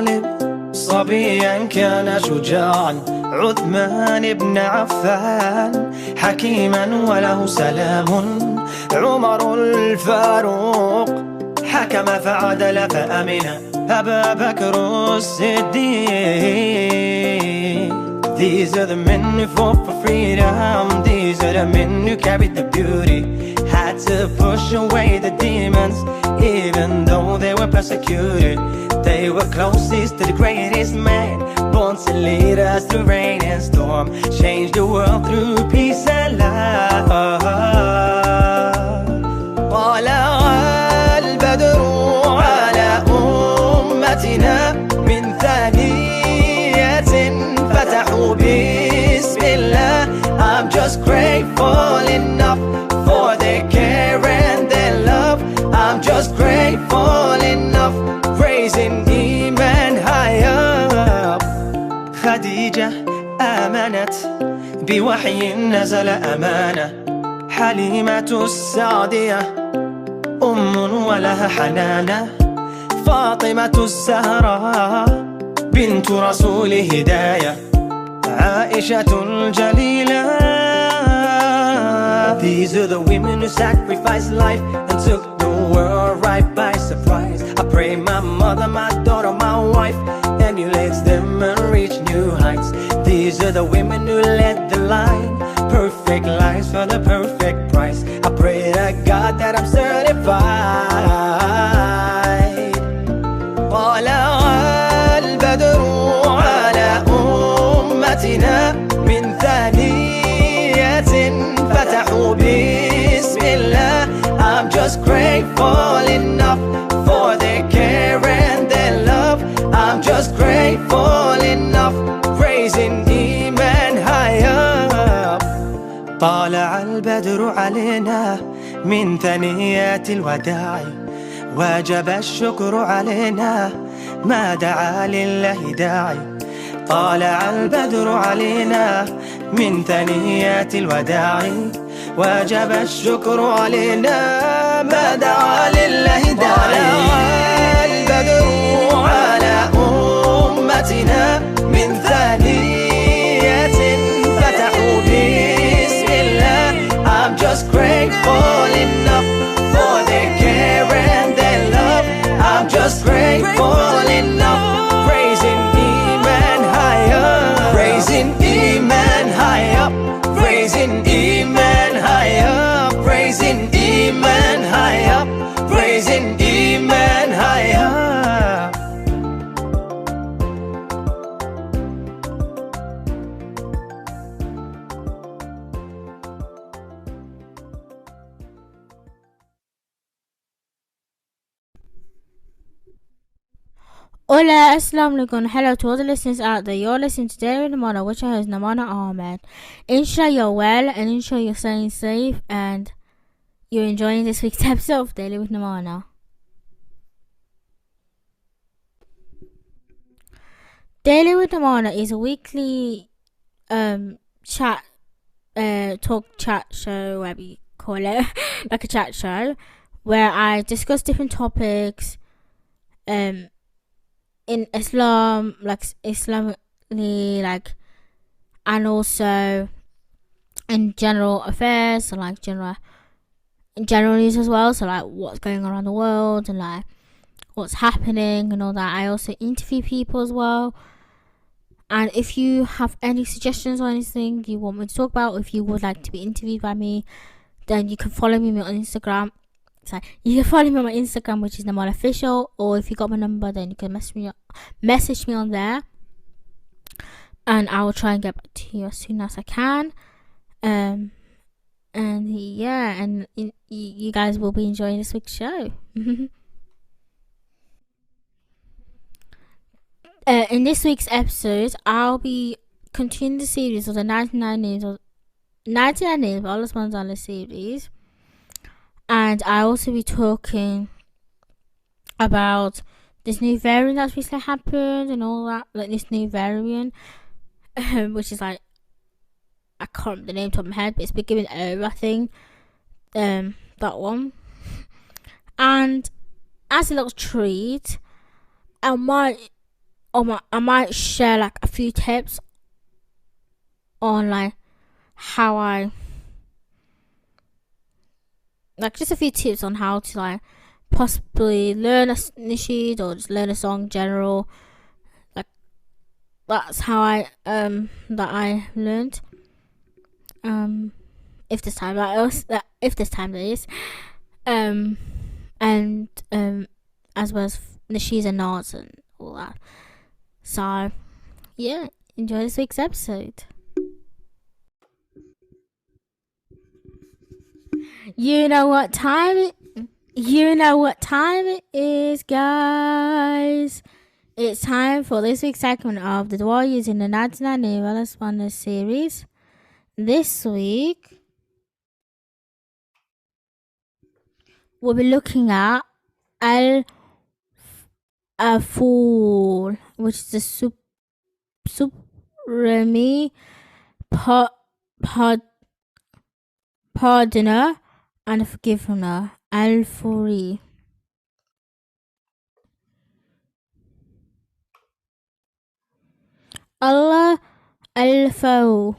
طالب. صبيا كان شجاعا عثمان بن عفان، حكيما وله سلام عمر الفاروق، حكم فعدل فأمن أبا بكر الصديق. These are the men who fought for freedom. These are the men who carried the beauty, had to push away the demons even though they were persecuted. They were closest to the greatest man, born to lead us through rain and storm, change the world through peace and love. طلع البدر على أمتنا من ثانية فتحوا بسم الله. I'm just grateful enough for their care and their love. I'm just grateful enough, praising إيمان high up. خديجة آمنت بوحي نزل أمانة، حليمة السعدية أم ولها حنانة، فاطمة الزهراء بنت رسول هداية، عائشة الجليلة. These are the women who sacrificed life and took the world right by surprise. I pray my mother, my daughter, my wife emulates them and reach new heights. These are the women who led the line, perfect lives for the perfect price. I pray to God that I'm certified. طلع البدر على أمتنا من ثانية فتحوا بسم الله. I'm just grateful enough for their care and their love. I'm just grateful enough, praising إيمان high up. طالع البدر علينا من ثنيات الوداع، وجب الشكر علينا ما دعا لله داعي. طالع البدر علينا من ثنيات الوداع، وجب الشكر علينا ما دعا لله داعي. طالع البدر على أمتنا من ثانية فتحوا بسم الله. I'm just grateful enough for their care and their love. I'm just grateful enough, praising Iman high up, praising Iman high up, praising Iman high up, praising Iman high up, praising Iman high up. Hola, assalamu alaikum. Hello to all the listeners out there. You're listening to Daily Namana, which I host Namana Ahmed. Inshallah you're well, and inshallah you're staying safe, and you're enjoying this week's episode of Daily with Namana. Daily with Namana is a weekly talk chat show, whatever you call it, like a chat show, where I discuss different topics in Islam, like Islamically, like, and also in general affairs, so like general news as well, so like what's going on around the world and like what's happening and all that. I also interview people as well, and if you have any suggestions or anything you want me to talk about, or if you would like to be interviewed by me, then you can follow me on Instagram. So you can follow me on my Instagram, which is Namal Official, or if you got my number, then you can message me on there, and I will try and get back to you as soon as I can. And yeah, and you guys will be enjoying this week's show. In this week's episode, I'll be continuing the series of the 99 names of Allah subhanahu wa ta'ala series. And I'll also be talking about this new variant that's recently happened and all that, like this new variant, which is like, I can't remember the name top of my head, but it's been given over, I think, that one. And as a little treat, I might I might share like a few tips on like how I like just a few tips on how to like possibly learn a nasheed or just learn a song in general. Like that's how I learned. If this time there is. And as well as nasheeds and nods and all that. So yeah, enjoy this week's episode. You know what time it is, guys. It's time for this week's segment of the Dua using the 99 Novellas Wonders series. This week, we'll be looking at Al-Afur, which is the Supreme Pardoner and Forgiver, Al-Furi. Allah Al-Afur.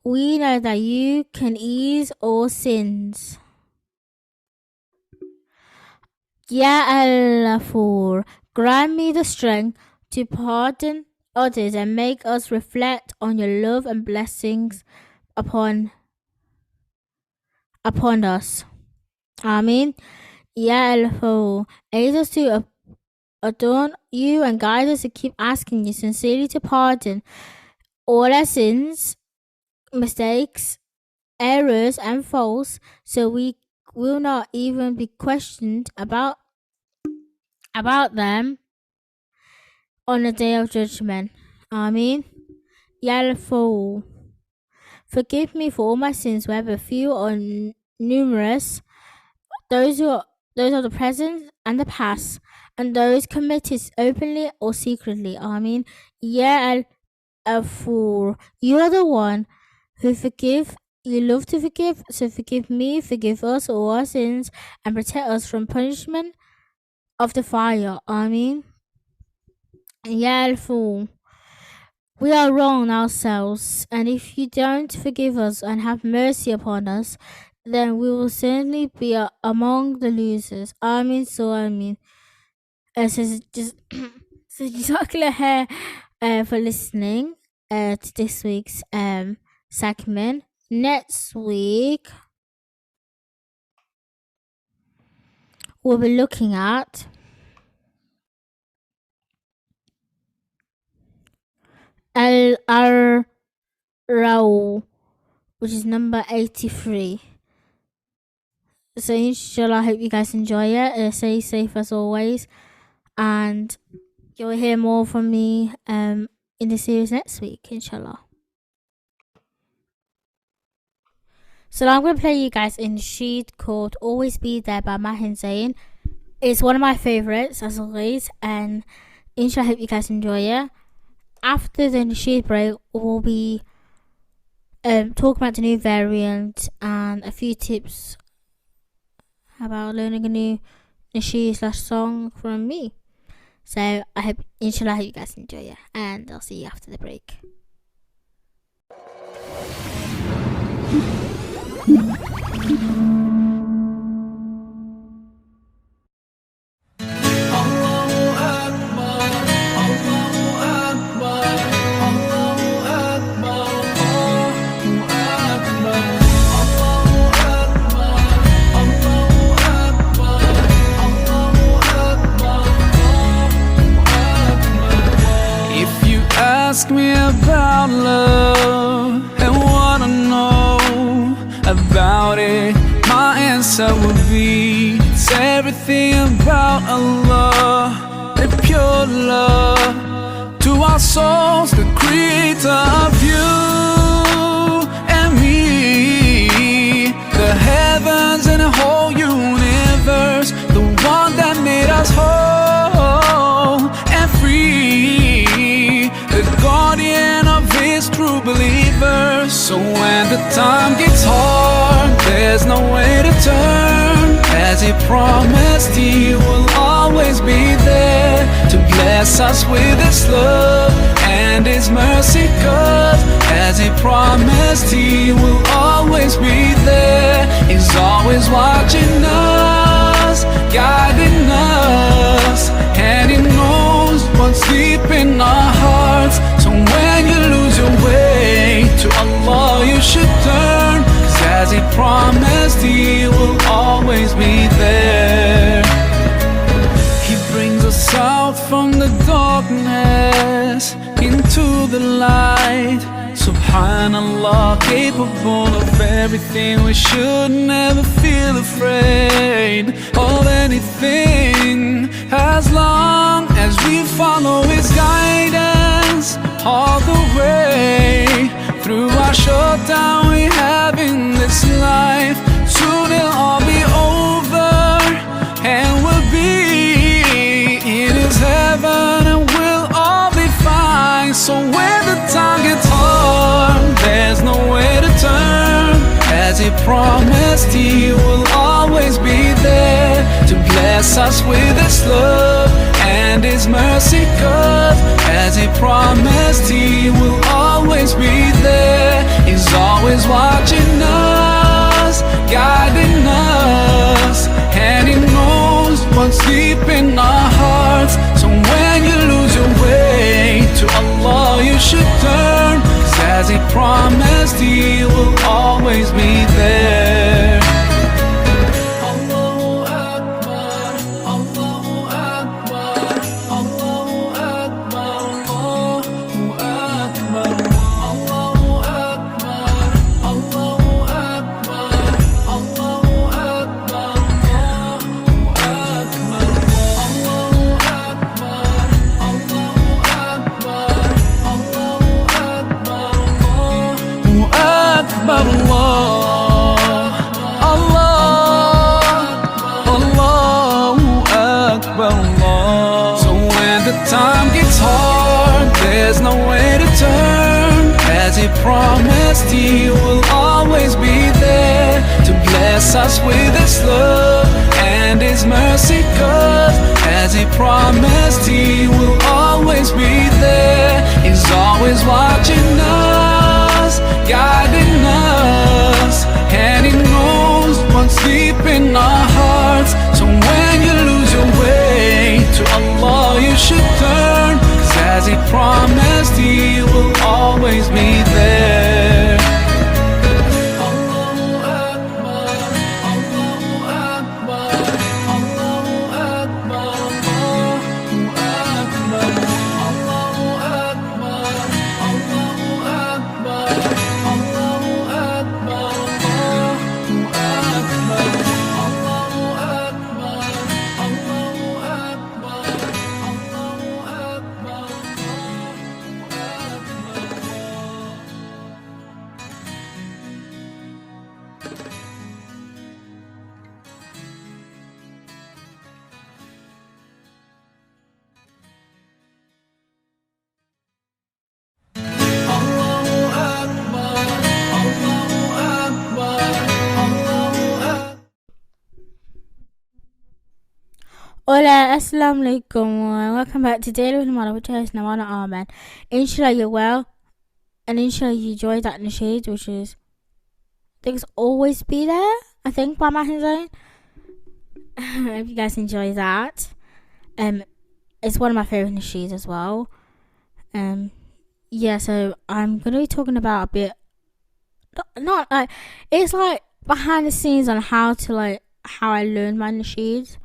We know that you can ease all sins. Ya Al-Afur, grant me the strength to pardon others and make us reflect on your love and blessings upon us. Amen. Ya Al-Afur, aid us to adorn you and guide us to keep asking you sincerely to pardon all our sins, mistakes, errors and faults, so we will not even be questioned about them on the day of judgment. Amen. Ya Al-Afur, forgive me for all my sins, whether few or numerous, those of the present and the past, and those committed openly or secretly. Amen. Ya Al-Afur, you are the one who forgive. You love to forgive, so forgive me, forgive us all our sins, and protect us from punishment of the fire. Amen. Ya Al-Afur, we are wrong ourselves, and if you don't forgive us and have mercy upon us, then we will certainly be among the losers. Amen. So Amen. So Jazakallah for listening to this week's segment. Next week, we'll be looking at Al-Raw, which is number 83. So inshallah, I hope you guys enjoy it. Stay safe as always, and you'll hear more from me in the series next week, inshallah. So now I'm going to play you guys a nasheed called Always Be There by Mahin Zain. It's one of my favourites as always, and inshallah I hope you guys enjoy it. After the nasheed break, we'll be talking about the new variant and a few tips about learning a new nasheed / song from me. So I hope inshallah I hope you guys enjoy it, and I'll see you after the break. Ask me about love and wanna know about it, my answer would be it's everything about Allah, the pure love to our souls, the creator of you and me, the heavens and the whole universe, the one that made us whole and free, the guardian of his true believers. So when the time gets hard, there's no way to turn. as He promised He will always be there to bless us with His love and His mercy. 'Cause as He promised He will always be there, He's always watching us, guiding us, and He knows what's deep in our hearts. So when you lose your way, to Allah you should turn, 'cause as He promised He will always be there. He brings us out from the darkness into the light. Subhanallah, capable of everything. We should never feel afraid of anything, as long as we follow His guidance all the way through our showdown we have in this life. Soon it'll all be over and we'll be in His heaven and we'll all be fine. So when the time gets hard, there's no way to turn. As He promised He will always be there to bless us with His love and His mercy. 'Cause as He promised He will always be there, He's always watching us, guiding us, and He knows what's deep in our hearts. So when you lose your way, to Allah you should turn, 'cause as He promised He will always be there. Allahu Akbar, Allahu Akbar, Allahu Akbar, Allahu Akbar, Allahu Akbar, Allahu Akbar, Allahu Akbar, Allahu Akbar, Allahu Akbar, Allahu Akbar, Allahu Akbar, Allahu Akbar, Allah. So when the time gets hard, there's no way to turn. As He promised He will always be there to bless us with His love and His mercy. 'Cause as He promised He will always be there, He's always watching us, guiding us, and He knows what's deep in our hearts. So when you lose your way, to Allah you should turn, 'cause as He promised He will always be there. Allahu Akbar, Allahu Akbar, Allahu Akbar, Allahu Akbar, Allahu Akbar, Allahu Akbar, Allahu Akbar, Allahu Akbar, Allahu Akbar, Allahu Akbar, Allahu Akbar, Hola, assalamu alaikum, welcome back to Daily with Namana, which is Namana Ahmed. Inshallah you're well, and inshallah you enjoyed that nasheed, which is things always be there, I think, by Mahin Zain. I hope you guys enjoy that. It's one of my favourite nasheeds as well. Yeah, so I'm gonna be talking about a bit, not like, it's like behind the scenes on how I learned my nasheeds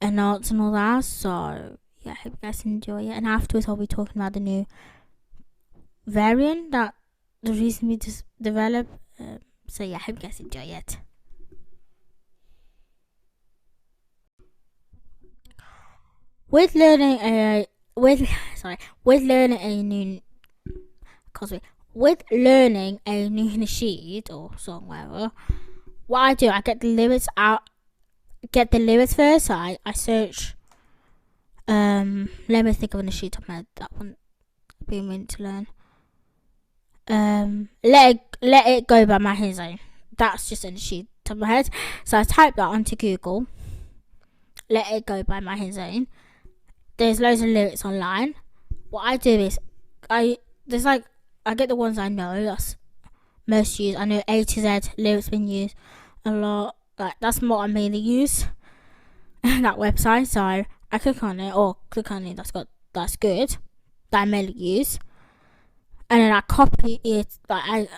and notes and all that. So yeah, I hope you guys enjoy it. And afterwards I'll be talking about the new variant that the recently developed. So yeah, I hope you guys enjoy it. With learning a new nasheed or song, whatever, what I do, I get the lyrics first. So I search. Let me think of a nasheed top of my head that one being meant to learn. Let it go by Mahin Zain. That's just a nasheed top of my head. So I typed that onto Google. Let It Go by Maher Zain. There's loads of lyrics online. What I do is I get the ones I know that's most used. I know A to Z lyrics been used a lot. Like that's what I mainly use. That website. So I click on it that's good. That I mainly use. And then I copy it. Like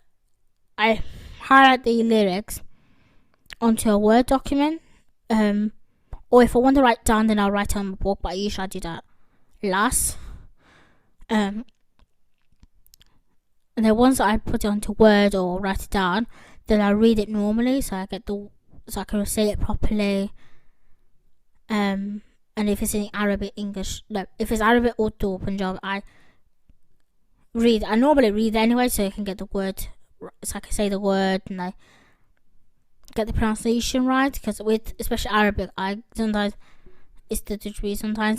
I highlight the lyrics onto a Word document. Or if I want to write down, then I'll write it on my book. But usually I do that last. And then once I put it onto Word or write it down, then I read it normally, so I can say it properly. And if it's in Arabic, English, no, if it's Arabic, Urdu, Punjabi, I normally read anyway, so I can get the word, so I can say the word and I get the pronunciation right. Because with especially Arabic, sometimes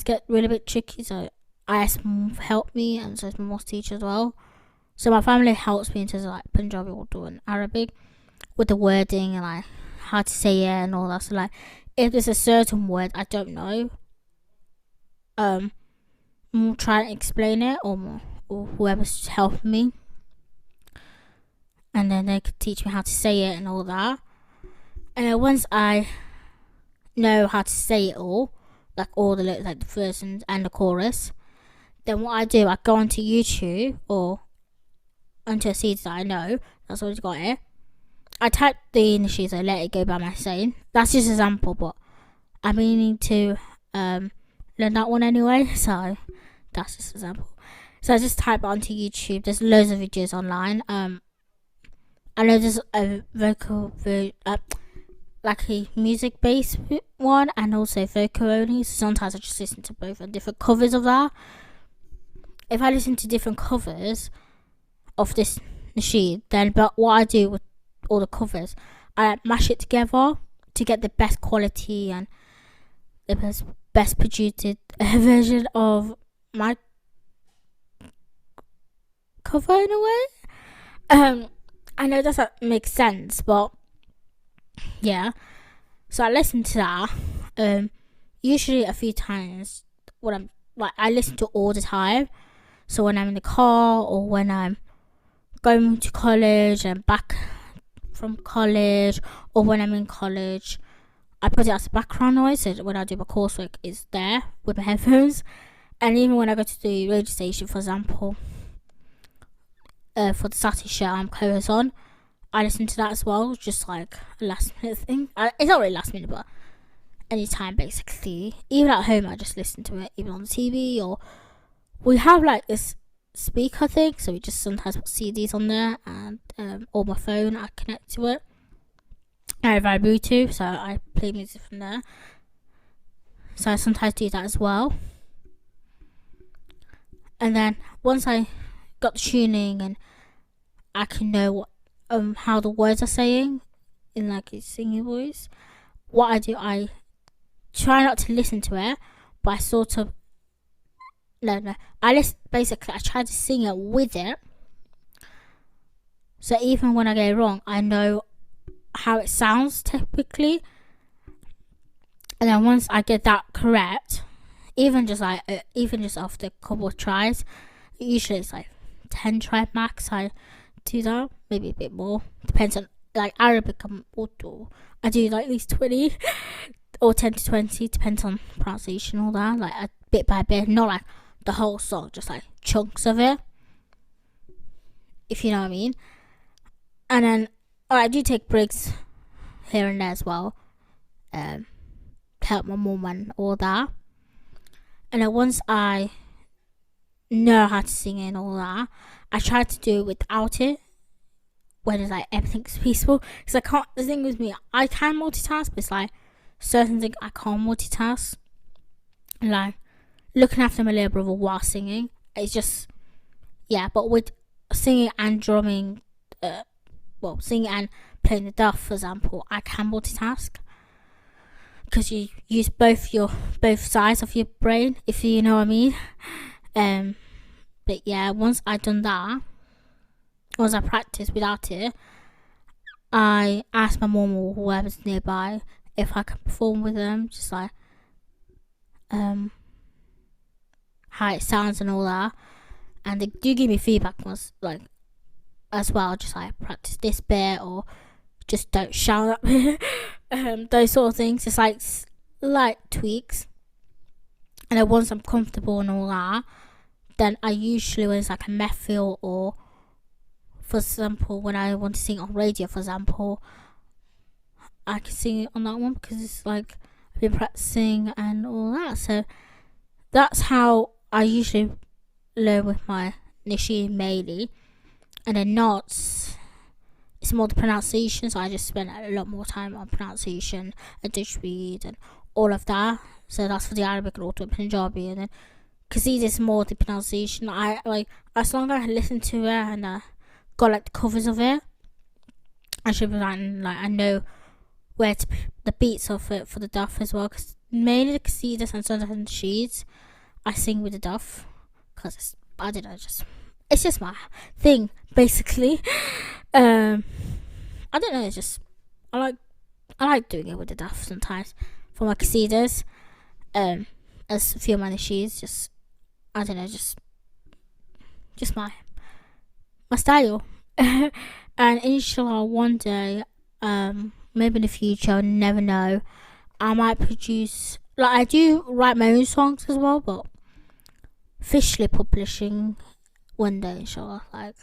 get really bit tricky, so I ask mum for help me, and so my mum's teacher as well. So my family helps me in terms of like Punjabi, Urdu, and Arabic with the wording and like how to say it and all that. So like if there's a certain word I don't know, we'll try and explain it, or whoever's helping me, and then they could teach me how to say it and all that. And then once I know how to say it all, like all the lyrics, like the verses and the chorus, then what I do, I go onto YouTube or onto a CD that I know that's already got it. I type the initials, so Let It Go by Maher Zain. That's just an example, but I'm meaning to learn that one anyway, so that's just an example. So I just type it onto YouTube. There's loads of videos online. I know there's a like a music based one and also vocal only. So sometimes I just listen to both and different covers of that. If I listen to different covers of this nasheed, but what I do with all the covers, I mash it together to get the best quality and the best produced version of my cover in a way. I know that makes sense, but yeah. So I listen to that usually a few times when I'm like, I listen to all the time. So when I'm in the car, or when I'm going to college and back from college, or when I'm in college, I put it as a background noise, so when I do my coursework, it's there with my headphones. And even when I go to the radio station, for example, for the Saturday show I'm co-host on, I listen to that as well, just like a last minute thing. It's not really last minute, but anytime basically. Even at home, I just listen to it, even on the TV, or we have like this speaker thing, so we just sometimes put CDs on there, and on my phone I connect to it. I have Bluetooth, so I play music from there. So I sometimes do that as well. And then once I got the tuning and I can know what how the words are saying in like a singing voice, what I do, I try not to listen to it, but I sort of basically I try to sing it with it, so even when I get it wrong, I know how it sounds typically. And then once I get that correct, even just after a couple of tries, usually it's like 10 try max, I do that, maybe a bit more, depends on like Arabic and Urdu, I do like at least 20 or 10 to 20, depends on pronunciation, all that, like a bit by bit, not like the whole song, just like chunks of it, if you know what I mean. And then I do take breaks here and there as well, to help my mum and all that. And then once I know how to sing it and all that, I try to do it without it, when it's like everything's peaceful. Because I can't, the thing with me, I can multitask, but it's like certain things I can't multitask. Like looking after my little brother while singing, it's just, yeah. But with singing and drumming, singing and playing the duff, for example, I can multitask, because you use both sides of your brain, if you know what I mean. But yeah, once I done that, once I practice without it, I ask my mum or whoever's nearby if I can perform with them, just like how it sounds and all that. And they do give me feedback once, like, as well, just like practice this bit or just don't shout at me. Those sort of things, just like light tweaks. And then once I'm comfortable and all that, then I usually, when it's like a method, or for example when I want to sing on radio, for example, I can sing it on that one because it's like I've been practicing and all that. So that's how I usually learn with my nasheed mainly. And then notes, it's more the pronunciation, so I just spend a lot more time on pronunciation and tajweed and all of that. So that's for the Arabic and also Punjabi. And then Qasida is more the pronunciation. I like, as long as I listen to it and got like the covers of it, I should be writing, like, I know where to the beats of it for the duff as well. Because mainly the Qasidas and sometimes the sheets I sing with the duff, because I don't know, it's just my thing basically. I don't know, it's just I like doing it with the duff sometimes for my Qasidas. As a few of my nasheeds, just I don't know, just my style. And inshallah one day, maybe in the future, I'll never know, I might produce, like, I do write my own songs as well, but officially publishing one day, inshallah. Like,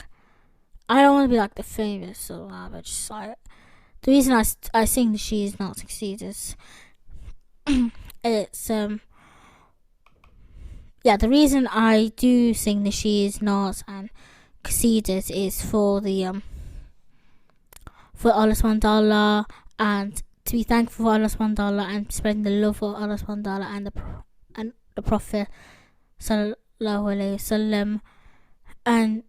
I don't want to be like the famous or that, but just like, the reason I sing the She Is Not Succeeders, it's the reason I do sing the She Is Not and Qasidas is for the for Allah subhanahu wa ta'ala, and to be thankful for Allah subhanahu wa ta'ala and spreading the love for Allah subhanahu wa ta'ala and the Prophet sallallahu alayhi wasallam, and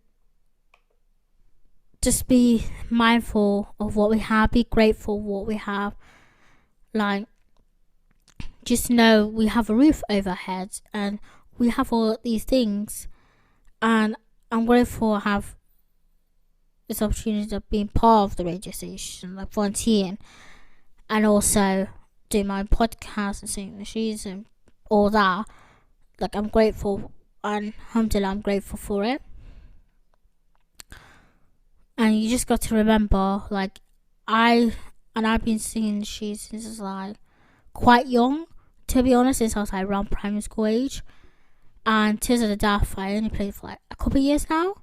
just be mindful of what we have, be grateful for what we have. Like, just know we have a roof over our heads and we have all these things, and I'm grateful to have this opportunity of being part of the radio station, like volunteering, and also doing my podcast and singing the sheets and all that. Like, I'm grateful, and alhamdulillah, I'm grateful for it. And you just got to remember, like, I've been singing the sheets since I was like quite young, to be honest, since I was like around primary school age. And Tears of the Daft, I only played for like a couple of years now.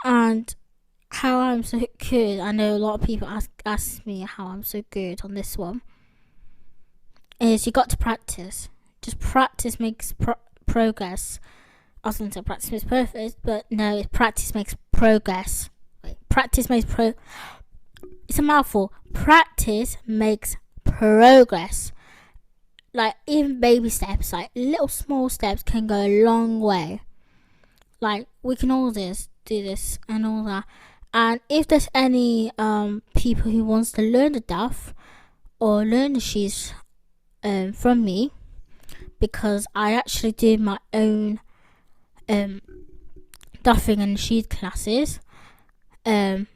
And how I'm so good, I know a lot of people ask me how I'm so good on this one, is you got to practice. Just practice makes progress. I was going to say practice makes perfect, but no, practice makes progress. Practice makes it's a mouthful. Practice makes progress. Like, even baby steps, like little small steps, can go a long way. Like, we can all do this and all that. And if there's any people who wants to learn the duff or learn the sheets from me, because I actually do my own duffing and sheet classes. What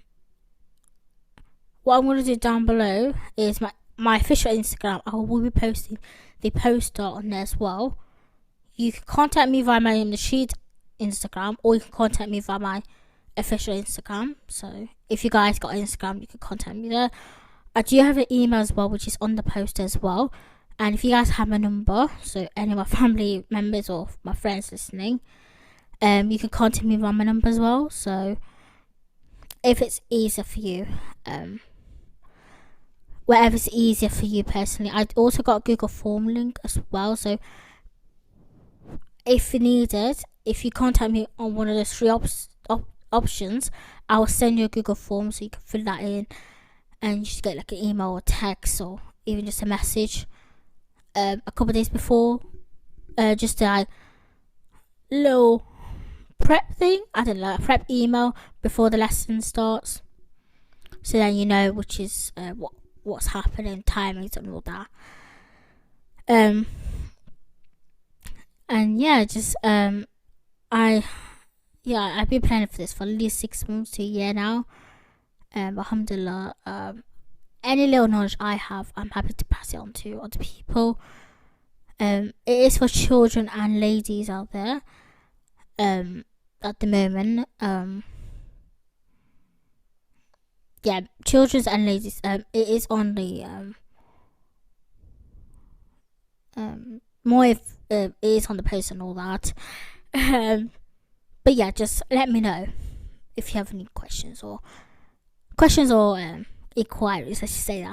I'm going to do down below is my official Instagram. I will be posting the poster on there as well. You can contact me via my nasheed Instagram, or you can contact me via my official Instagram. So if you guys got Instagram, you can contact me there. I do have an email as well, which is on the poster as well. And if you guys have my number, so any of my family members or my friends listening, you can contact me via my number as well. So if it's easier for you, whatever's easier for you personally. I also got a Google form link as well, so if you need it, if you contact me on one of those three options, I will send you a Google form so you can fill that in, and you just get like an email or text or even just a message a couple of days before, just a little prep thing, I don't know, a prep email before the lesson starts, so then you know which is what's happening, timings and all that. And yeah, just I've been planning for this for at least 6 months to a year now, Alhamdulillah, any little knowledge I have, I'm happy to pass it on to other people. It is for children and ladies out there. At the moment, yeah, children's and ladies. It is on the more if it is on the post and all that. But yeah, just let me know if you have any questions or inquiries. I should say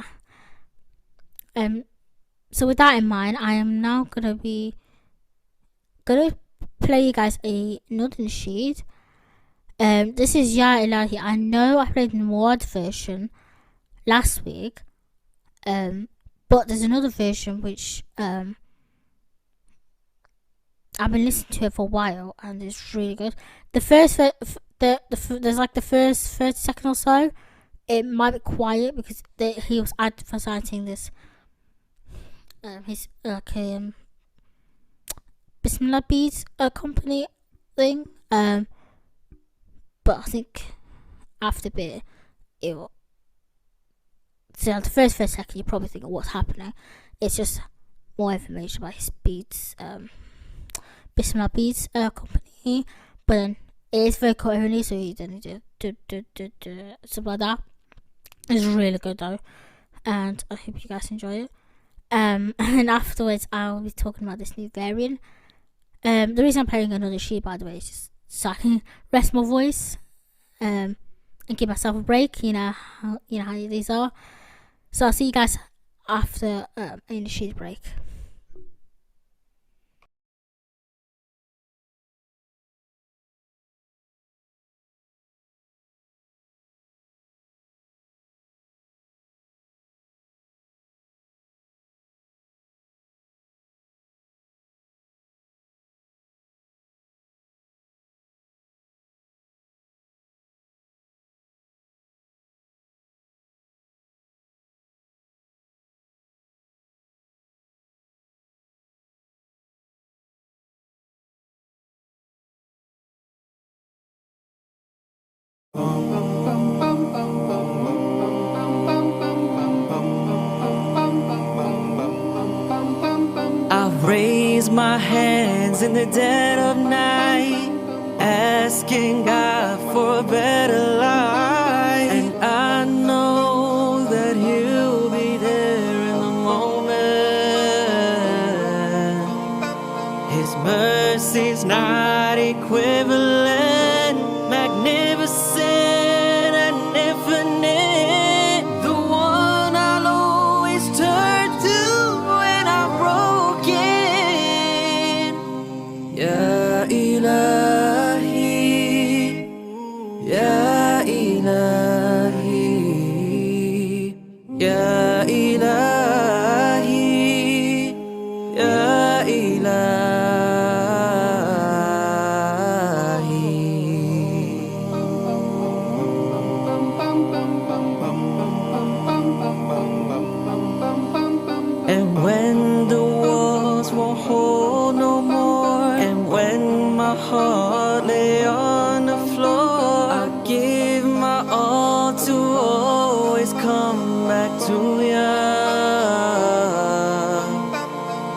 that. So with that in mind, I am now gonna play you guys another nasheed. This is Ya Ilahi. I know I played the Muad version last week, but there's another version which I've been listening to it for a while, and it's really good. The first there's like the first 30 seconds or so, it might be quiet because he was advertising this his Bismillah Beats company thing. But I think after a bit, it will. So the first second, you probably think of what's happening. It's just more information about his beats, Bismillah Beats company. But then it is vocal only, so you don't need to do something like that. It's really good though, and I hope you guys enjoy it. And afterwards, I'll be talking about this new variant. The reason I'm playing another sheet, by the way, is just so I can rest my voice, and give myself a break. You know how these are. So I'll see you guys after in the sheet break. I've raised my hands in the dead of night, asking God for a better life. And I know that He'll be there in the moment. His mercy's not equivalent, magnificent and infinite. The one I'll always turn to when I'm broken. Ya Ilahi, Ya Ilahi, Ya Ilahi, Ya Ilahi. And when the walls won't hold no more, and when my heart lay on the floor, I give my all to always come back to ya.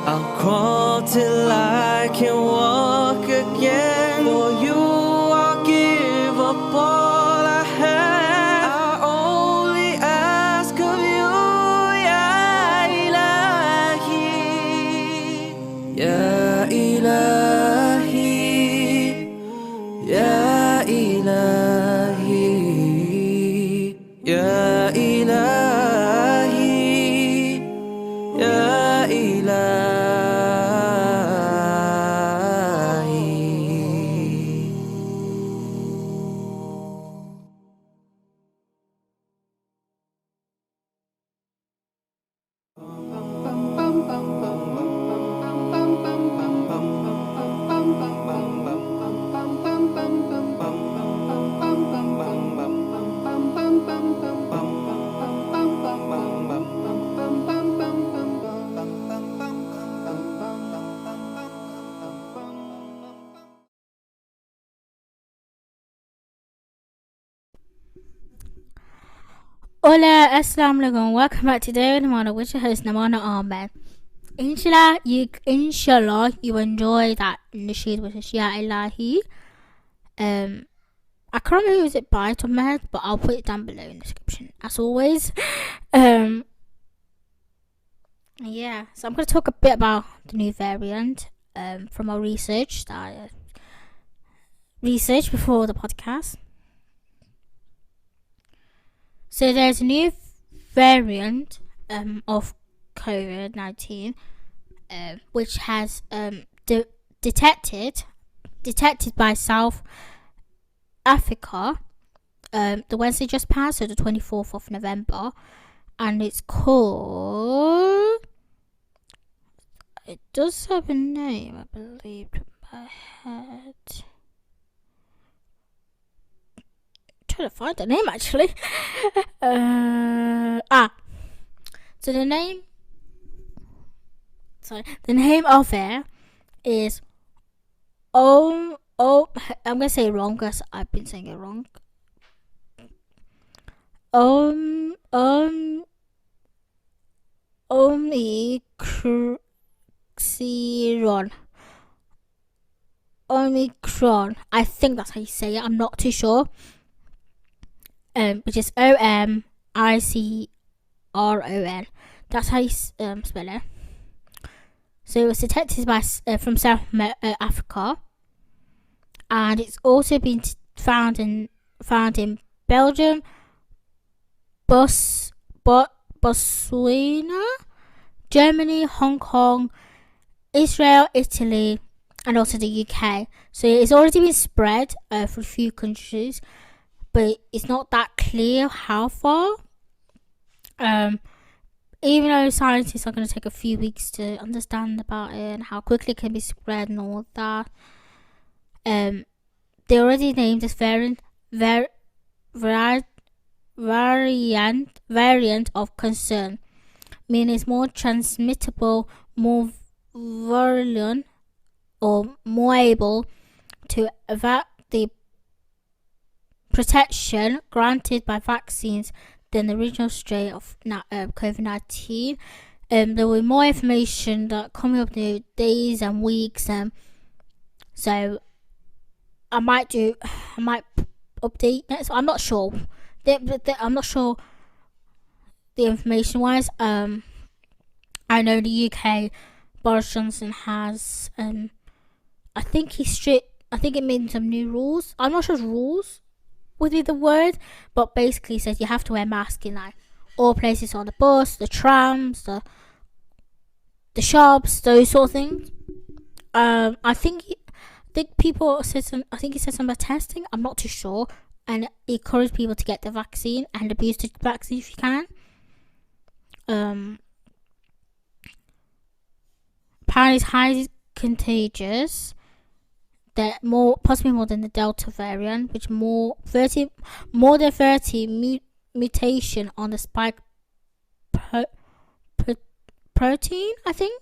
I'll crawl till I can walk again. For you I'll give up all I have. I only ask of you, Ya Ilahi, Ya Ilahi, Ya Ilahi, Ya Ilahi, Ya Ilahi. Hola, assalamu alaikum. Welcome back to Daily Namana, which is host Namana Ahmed. Inshallah, you enjoy that nasheed with Ya Ilahi. I can't remember who was it by top of my head, but I'll put it down below in the description as always. Yeah, so I'm going to talk a bit about the new variant from our research that I researched before the podcast. So there's a new variant of COVID-19 which has detected by South Africa the Wednesday just passed, so the 24th of November, and it's called, it does have a name, I believe, in my head. I'm trying to find the name actually. So the name of it is I'm gonna say it wrong because I've been saying it wrong. Omicron. I think that's how you say it. I'm not too sure. Which is OMICRON. That's how you spell it. So it was detected from South Africa, and it's also been found in Belgium, Botswana, Germany, Hong Kong, Israel, Italy, and also the UK. So it's already been spread for a few countries, but it's not that clear how far. Even though scientists are going to take a few weeks to understand about it and how quickly it can be spread and all that, they already named this variant of concern, meaning it's more transmittable, more virulent, or more able to evade the protection granted by vaccines than the original strain of COVID-19. There will be more information that coming up in the days and weeks, so I might update next. I'm not sure. I'm not sure the information wise. I know the UK, Boris Johnson has I think it made some new rules. I'm not sure rules would be the word, but basically says you have to wear masks in like all places, on the bus, the trams, the shops, those sort of things. I think people said I think he said something about testing. I'm not too sure, and encourage people to get the vaccine and the booster vaccine if you can. Apparently it's highly contagious. That possibly more than the Delta variant, which more than 30 mutation on the spike protein, I think.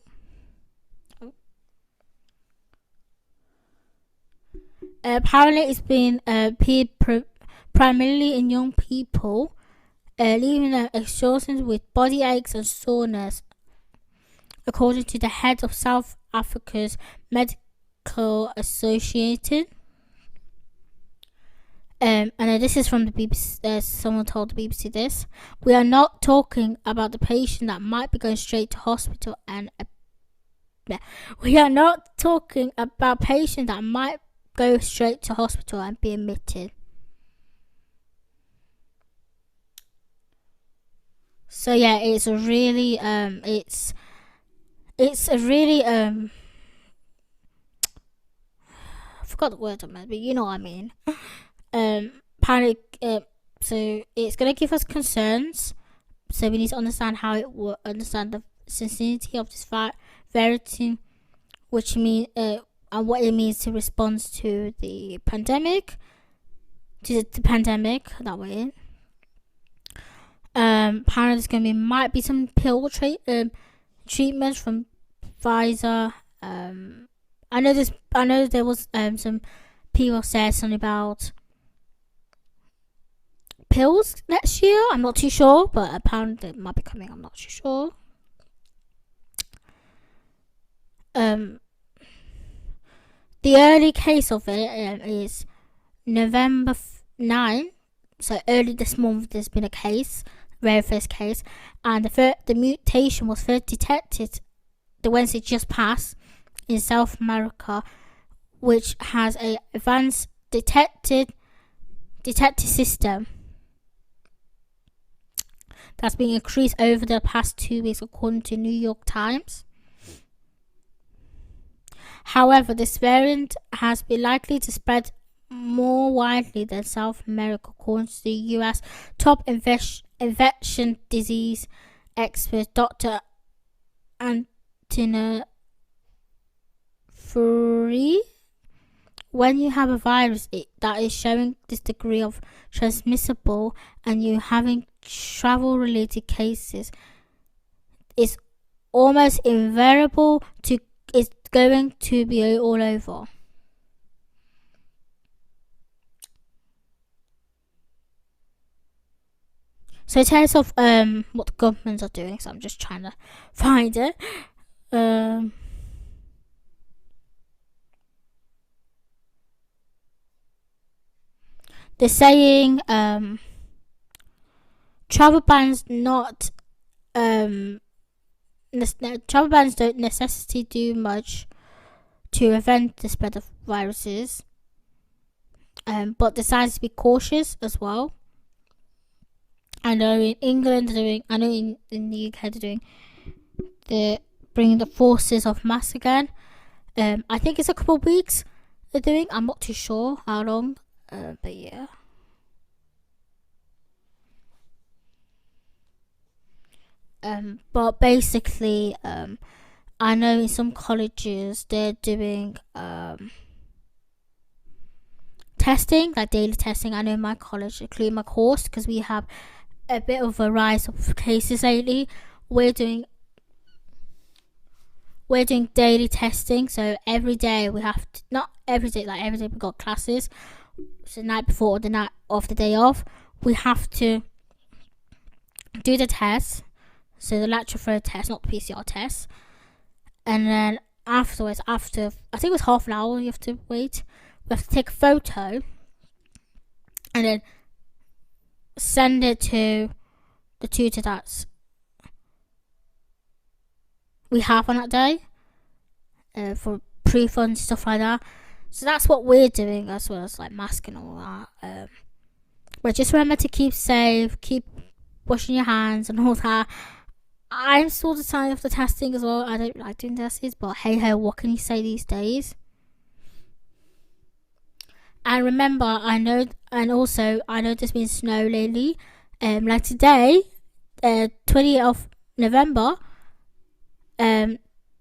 Apparently it's been appeared primarily in young people, leaving them exhausted with body aches and soreness, according to the head of South Africa's medical associated. And this is from the BBC. Someone told the BBC this: we are not talking about the patient that might be going straight to hospital, and we are not talking about patient that might go straight to hospital and be admitted. So yeah, it's a really I forgot the word on that, but you know what I mean. Panic. So it's gonna give us concerns. So we need to understand how it will understand the sensitivity of this variant, which mean and what it means to respond to the pandemic. That way. Apparently there's gonna might be some pill treatments from Pfizer. I know there was some people said something about pills next year. I'm not too sure, but apparently it might be coming. I'm not too sure. The early case of it is November 9. So early this month, there's been a case, very first case, and the mutation was first detected the Wednesday just passed in South America, which has a advanced detective system that's been increased over the past 2 weeks, according to New York Times. However, this variant has been likely to spread more widely than South America, according to the U.S. top infection disease expert Dr. Antina Furey. When you have a virus that is showing this degree of transmissible and you having travel-related cases, it's almost invariable to it's going to be all over. So in terms of what the governments are doing, so I'm just trying to find it. They're saying travel bans travel bans don't necessarily do much to prevent the spread of viruses, but decides to be cautious as well. I know in England I know in the UK they're bringing the forces of mass again. I think it's a couple of weeks they're doing. I'm not too sure how long, but yeah. But basically, I know in some colleges they're doing testing, like daily testing. I know in my college, including my course, because we have a bit of a rise of cases lately. We're doing daily testing, so every day we have to, not every day, like every day we got classes. So the night before or the night of the day off, we have to do the test. So the lateral flow test, not the PCR test. And then afterwards, after I think it was half an hour, you have to wait. We have to take a photo and then send it to the tutor that we have on that day for proof and stuff like that. So that's what we're doing, as well as like masking and all that. But just remember to keep safe, keep washing your hands and all that. I'm still deciding of the testing as well. I don't like doing tests, but hey ho, what can you say these days? And remember, I know there's been snow lately. Like today, 20th of November,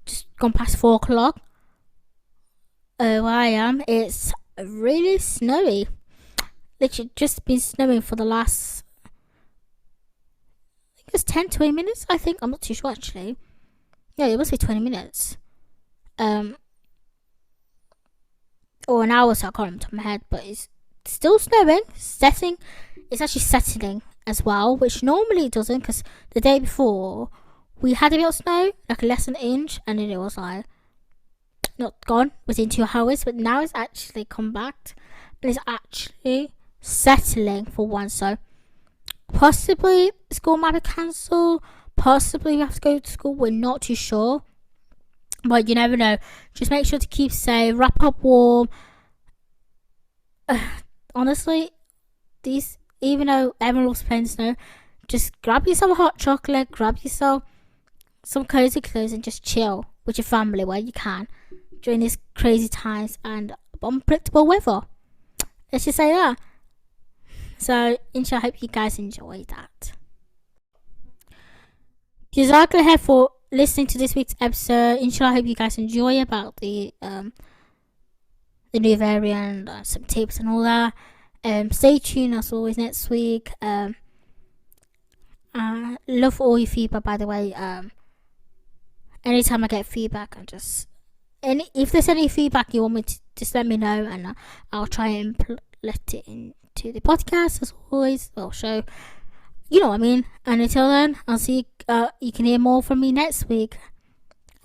just gone past 4 o'clock. Where I am, it's really snowy. Literally just been snowing for the last, I think it's 10, 20 minutes, I think. I'm not too sure actually. Yeah, it must be 20 minutes. Or an hour, so I can't remember top of my head, but it's still snowing, it's actually settling as well, which normally it doesn't, because the day before we had a bit of snow, like less than an inch, and then it was like not gone within 2 hours, but now it's actually come back and it's actually settling for once. So possibly school might be cancelled, possibly we have to go to school, we're not too sure, but you never know. Just make sure to keep safe, wrap up warm. Honestly, even though everyone was playing snow, just grab yourself a hot chocolate, grab yourself some cozy clothes and just chill with your family where you can during these crazy times and unpredictable weather. Let's just say that. So, inshallah, I hope you guys enjoy that. Jazakallah khair for listening to this week's episode. Inshallah, I hope you guys enjoy about the new variant, some tips and all that. Stay tuned as always next week. Love all your feedback, by the way. Anytime I get feedback, if there's any feedback you want me to, just let me know, and I'll try and let it into to the podcast as always, or show, you know what I mean. And until then, I'll see you can hear more from me next week.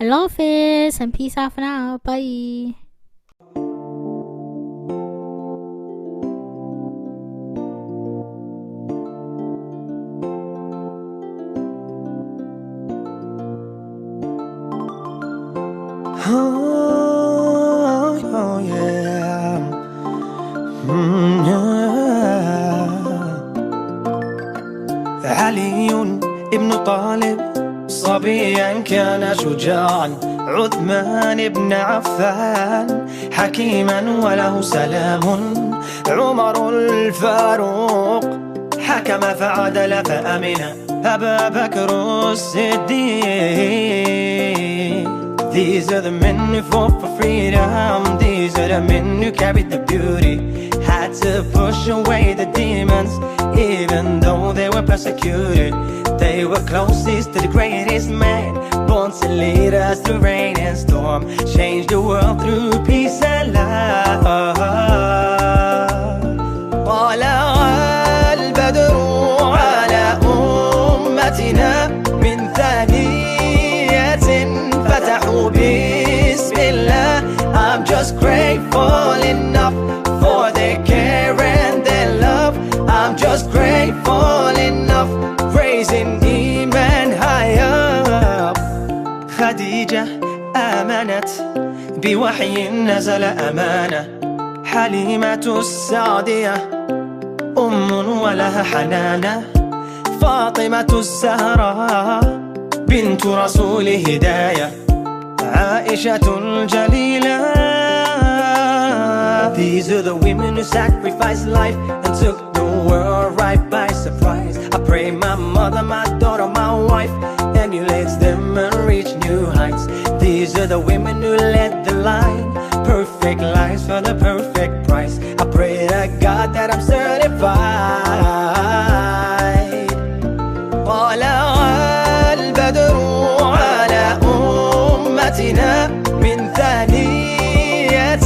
I love this, and peace out for now. Bye. Oh yeah. علي ابن طالب صبيا كان شجاعا، عثمان بن عفان حكيما وله سلام، عمر الفاروق حكم فعدل فأمن، أبا بكر الصديق. These are the men who fought for freedom. These are the men who carried the beauty, had to push away the demons, even though they were persecuted. They were closest to the greatest man, born to lead us through rain and storm, change the world through peace and love. طلع البدر على أمتنا من ثانية فتحوا بسم الله. I'm just grateful enough for their care and their love. I'm just grateful enough, praising إيمان high up. خديجة آمنت بوحي نزل أمانة، حليمة السعدية أم ولها حنانة، فاطمة الزهراء بنت رسول هداية، عائشة الجليلة. These are the women who sacrificed life and took the world right by surprise. I pray my mother, my daughter, my wife emulates them and reach new heights. These are the women who led the line, perfect lives for the perfect price. I pray to God that I'm certified. طلع البدر على أمتنا من ثانية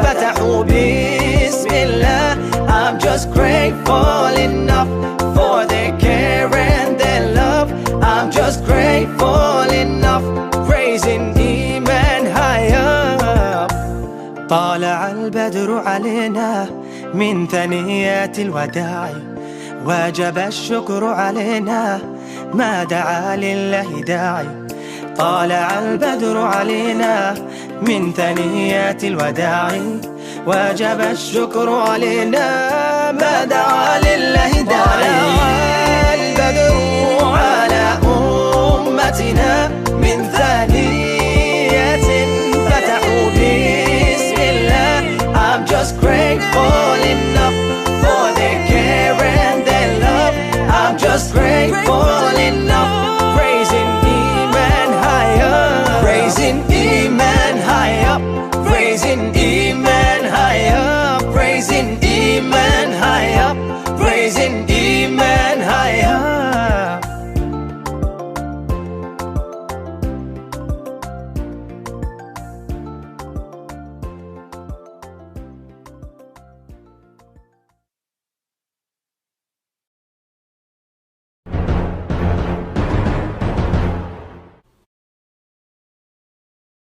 فتحوا بسم الله. I'm just grateful enough for their care and their love. I'm just grateful enough, praising إيمان high up. طالع البدر علينا من ثنيات الوداع، وجب الشكر علينا ما دعا لله داعي. طالع البدر علينا من ثنيات الوداع، وجب الشكر علينا ما دعا لله داعي. طالع البدر